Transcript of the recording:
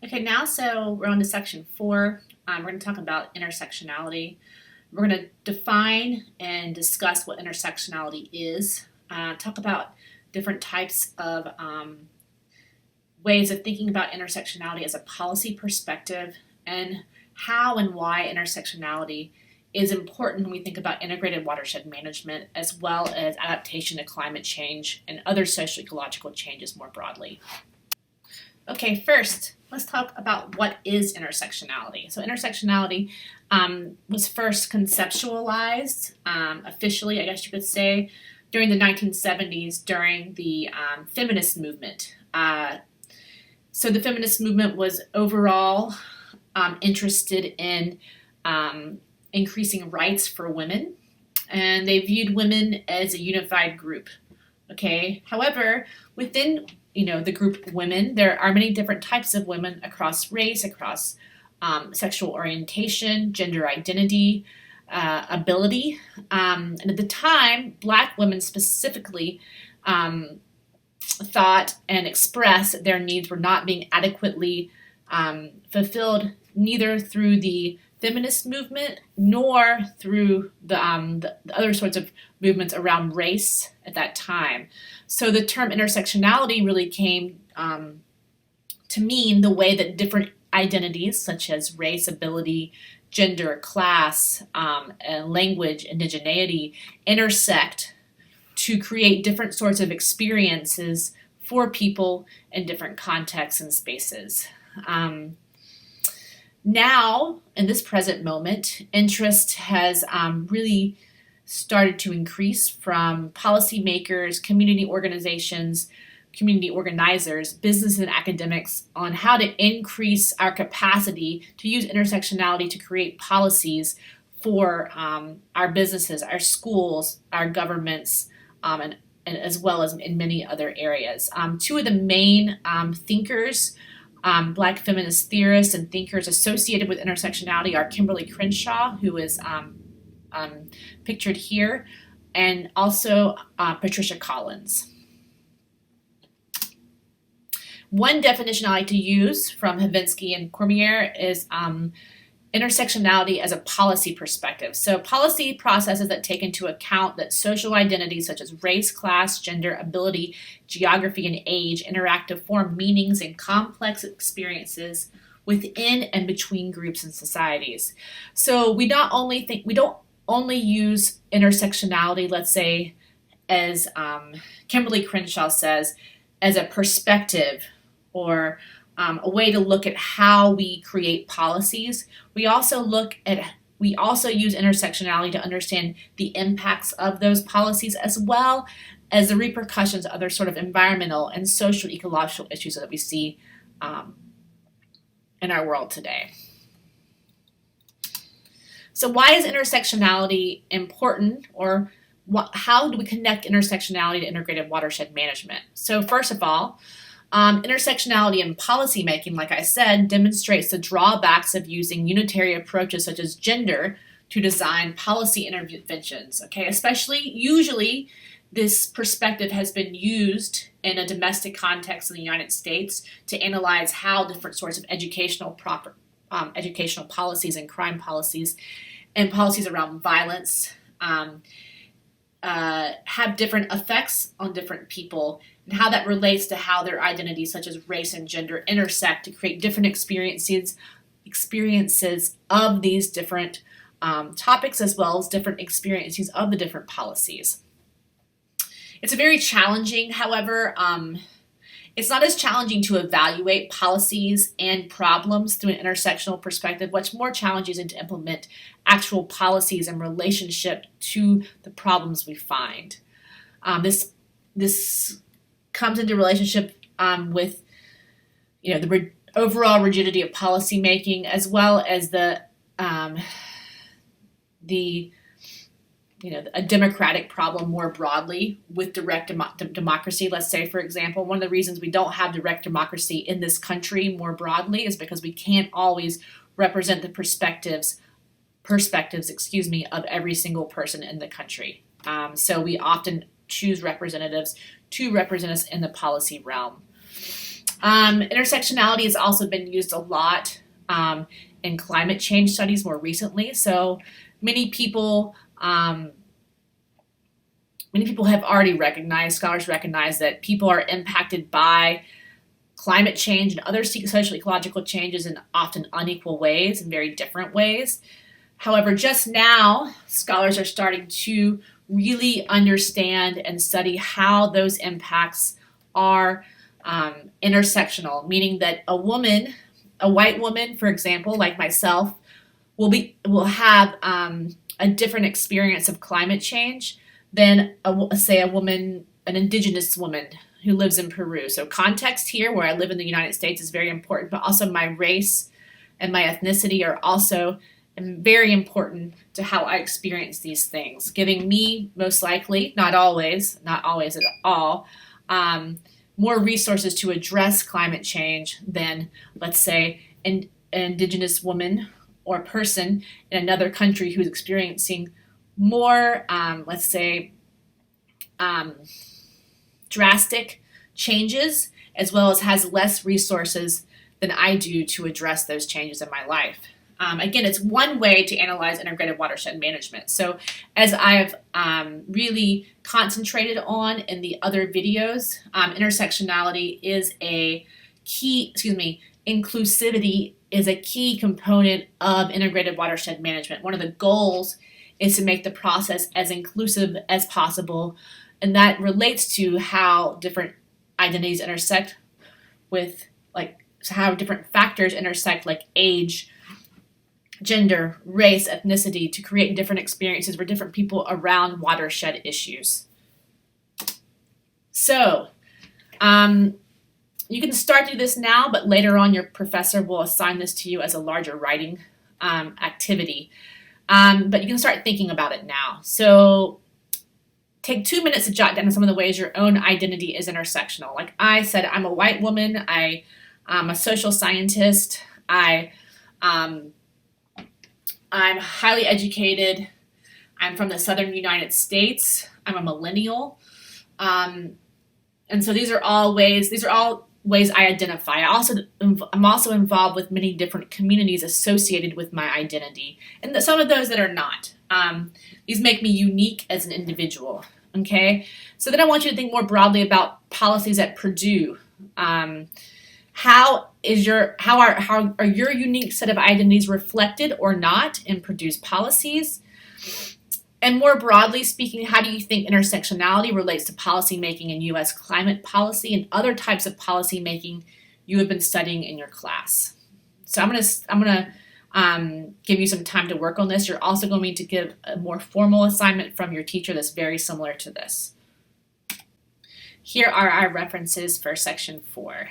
Okay, now so we're on to section 4. We're going to talk about intersectionality. We're going to define and discuss what intersectionality is, talk about different types of ways of thinking about intersectionality as a policy perspective, and how and why intersectionality is important when we think about integrated watershed management, as well as adaptation to climate change and other socio-ecological changes more broadly. Okay, first, let's talk about what is intersectionality. So intersectionality was first conceptualized officially, I guess you could say, during the 1970s during the feminist movement. So the feminist movement was overall interested in increasing rights for women, and they viewed women as a unified group. Okay, however, within the group of women, there are many different types of women across race, across sexual orientation, gender identity, ability. And at the time, Black women specifically thought and expressed that their needs were not being adequately fulfilled, neither through the feminist movement nor through the other sorts of movements around race at that time. So the term intersectionality really came to mean the way that different identities, such as race, ability, gender, class, and language, indigeneity, intersect to create different sorts of experiences for people in different contexts and spaces. Now, in this present moment, interest has really started to increase from policymakers, community organizations, community organizers, business and academics on how to increase our capacity to use intersectionality to create policies for our businesses, our schools, our governments, and as well as in many other areas. Two of the main thinkers, Black feminist theorists and thinkers associated with intersectionality are Kimberly Crenshaw, who is pictured here, and also Patricia Collins. One definition I like to use from Havinsky and Cormier is intersectionality as a policy perspective. So policy processes that take into account that social identities such as race, class, gender, ability, geography, and age interact to form meanings and complex experiences within and between groups and societies. So we don't only use intersectionality, let's say, as Kimberly Crenshaw says, as a perspective or a way to look at how we create policies. We also use intersectionality to understand the impacts of those policies, as well as the repercussions of other sort of environmental and social ecological issues that we see in our world today. So why is intersectionality important, or how do we connect intersectionality to integrated watershed management? So first of all, intersectionality in policymaking, like I said, demonstrates the drawbacks of using unitary approaches such as gender to design policy interventions. Okay, usually this perspective has been used in a domestic context in the United States to analyze how different sorts of educational policies and crime policies and policies around violence have different effects on different people, and how that relates to how their identities such as race and gender intersect to create different experiences of these different topics, as well as different experiences of the different policies. It's very challenging, however, it's not as challenging to evaluate policies and problems through an intersectional perspective. What's more challenging is to implement actual policies in relationship to the problems we find. This comes into relationship with the overall rigidity of policy making, as well as a democratic problem more broadly with direct democracy. Let's say, for example, one of the reasons we don't have direct democracy in this country more broadly is because we can't always represent the perspectives, of every single person in the country. So we often choose representatives to represent us in the policy realm. Intersectionality has also been used a lot in climate change studies more recently. So many people have already recognized, scholars recognize that people are impacted by climate change and other social ecological changes in often unequal ways, in very different ways. However, just now, scholars are starting to really understand and study how those impacts are intersectional, meaning that a white woman, for example, like myself, will have a different experience of climate change than, say, an indigenous woman who lives in Peru. So context here, where I live in the United States, is very important, but also my race and my ethnicity are also very important to how I experience these things, giving me most likely, not always at all, more resources to address climate change than, let's say, an indigenous woman or person in another country who's experiencing more, let's say, drastic changes, as well as has less resources than I do to address those changes in my life. Again, it's one way to analyze integrated watershed management. So as I've really concentrated on in the other videos, intersectionality is a key, inclusivity is a key component of integrated watershed management. One of the goals is to make the process as inclusive as possible, and that relates to how different identities intersect with, how different factors intersect, like age, gender, race, ethnicity, to create different experiences for different people around watershed issues. So, you can start to do this now, but later on your professor will assign this to you as a larger writing activity. But you can start thinking about it now. So take 2 minutes to jot down some of the ways your own identity is intersectional. Like I said, I'm a white woman. I'm a social scientist. I'm highly educated. I'm from the southern United States. I'm a millennial. And so these are all ways I identify. I'm also involved with many different communities associated with my identity, and some of those that are not. These make me unique as an individual. Okay, so then I want you to think more broadly about policies at Purdue. How are your unique set of identities reflected or not in Purdue's policies? And more broadly speaking, how do you think intersectionality relates to policymaking in U.S. climate policy and other types of policymaking you have been studying in your class? So I'm gonna give you some time to work on this. You're also going to give a more formal assignment from your teacher that's very similar to this. Here are our references for section 4.